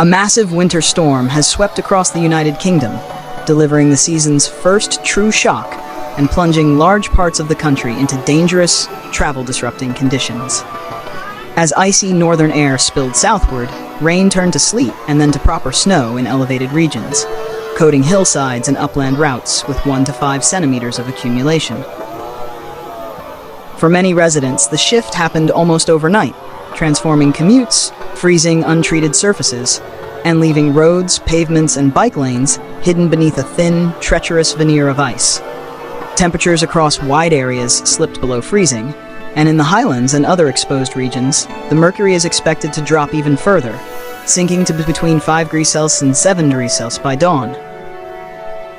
A massive winter storm has swept across the United Kingdom, delivering the season's first true shock and plunging large parts of the country into dangerous, travel-disrupting conditions. As icy northern air spilled southward, rain turned to sleet and then to proper snow in elevated regions, coating hillsides and upland routes with 1 to 5 centimeters of accumulation. For many residents, the shift happened almost overnight, transforming commutes, freezing untreated surfaces, and leaving roads, pavements, and bike lanes hidden beneath a thin, treacherous veneer of ice. Temperatures across wide areas slipped below freezing, and in the highlands and other exposed regions, the mercury is expected to drop even further, sinking to between 5 degrees Celsius and 7 degrees Celsius by dawn.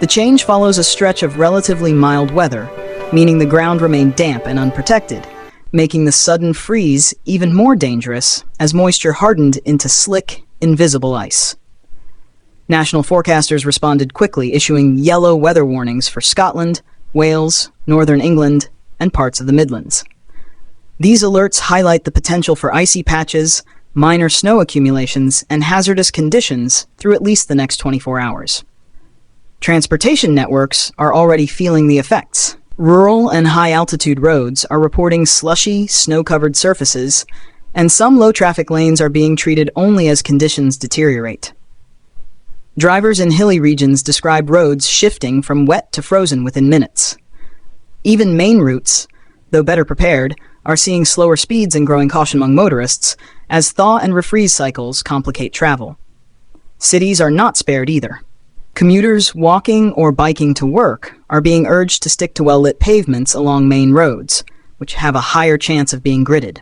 The change follows a stretch of relatively mild weather, meaning the ground remained damp and unprotected, making the sudden freeze even more dangerous as moisture hardened into slick, invisible ice. National forecasters responded quickly, issuing yellow weather warnings for Scotland, Wales, northern England, and parts of the Midlands. These alerts highlight the potential for icy patches, minor snow accumulations, and hazardous conditions through at least the next 24 hours. Transportation networks are already feeling the effects. Rural and high-altitude roads are reporting slushy, snow-covered surfaces, and some low-traffic lanes are being treated only as conditions deteriorate. Drivers in hilly regions describe roads shifting from wet to frozen within minutes. Even main routes, though better prepared, are seeing slower speeds and growing caution among motorists as thaw and refreeze cycles complicate travel. Cities are not spared either. Commuters walking or biking to work are being urged to stick to well-lit pavements along main roads, which have a higher chance of being gridded.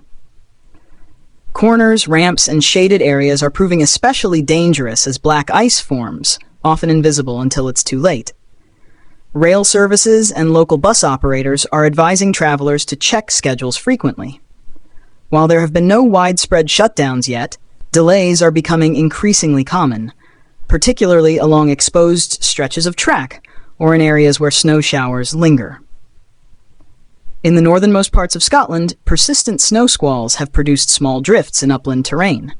Corners, ramps, and shaded areas are proving especially dangerous as black ice forms, often invisible until it's too late. Rail services and local bus operators are advising travelers to check schedules frequently. While there have been no widespread shutdowns yet, delays are becoming increasingly common, particularly along exposed stretches of track or in areas where snow showers linger. In the northernmost parts of Scotland, persistent snow squalls have produced small drifts in upland terrain.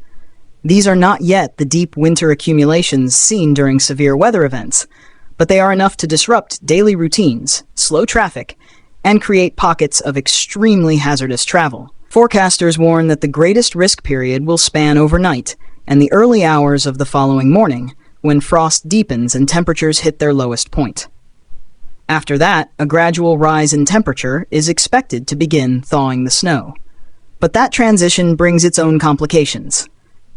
These are not yet the deep winter accumulations seen during severe weather events, but they are enough to disrupt daily routines, slow traffic, and create pockets of extremely hazardous travel. Forecasters warn that the greatest risk period will span overnight and the early hours of the following morning, when frost deepens and temperatures hit their lowest point. After that, a gradual rise in temperature is expected to begin thawing the snow. But that transition brings its own complications: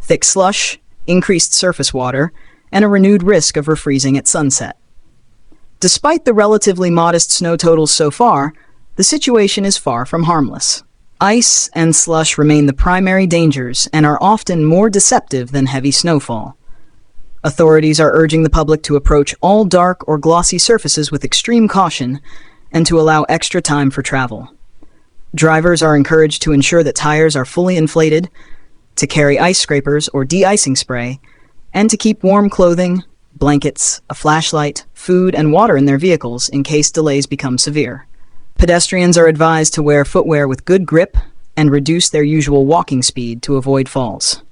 thick slush, increased surface water, and a renewed risk of refreezing at sunset. Despite the relatively modest snow totals so far, the situation is far from harmless. Ice and slush remain the primary dangers and are often more deceptive than heavy snowfall. Authorities are urging the public to approach all dark or glossy surfaces with extreme caution and to allow extra time for travel. Drivers are encouraged to ensure that tires are fully inflated, to carry ice scrapers or de-icing spray, and to keep warm clothing, blankets, a flashlight, food, and water in their vehicles in case delays become severe. Pedestrians are advised to wear footwear with good grip and reduce their usual walking speed to avoid falls.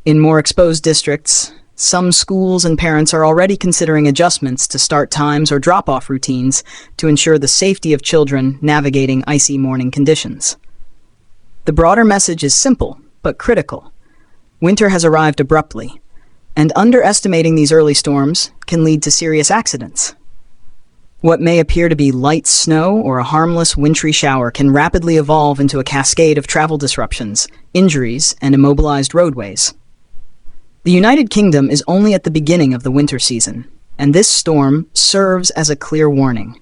In more exposed districts, some schools and parents are already considering adjustments to start times or drop-off routines to ensure the safety of children navigating icy morning conditions. The broader message is simple, but critical. Winter has arrived abruptly, and underestimating these early storms can lead to serious accidents. What may appear to be light snow or a harmless wintry shower can rapidly evolve into a cascade of travel disruptions, injuries, and immobilized roadways. The United Kingdom is only at the beginning of the winter season, and this storm serves as a clear warning.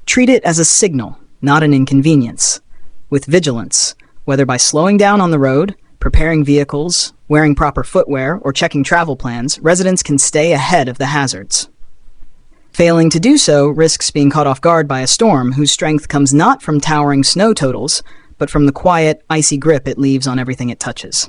Treat it as a signal, not an inconvenience. With vigilance, whether by slowing down on the road, preparing vehicles, wearing proper footwear, or checking travel plans, residents can stay ahead of the hazards. Failing to do so risks being caught off guard by a storm whose strength comes not from towering snow totals, but from the quiet, icy grip it leaves on everything it touches.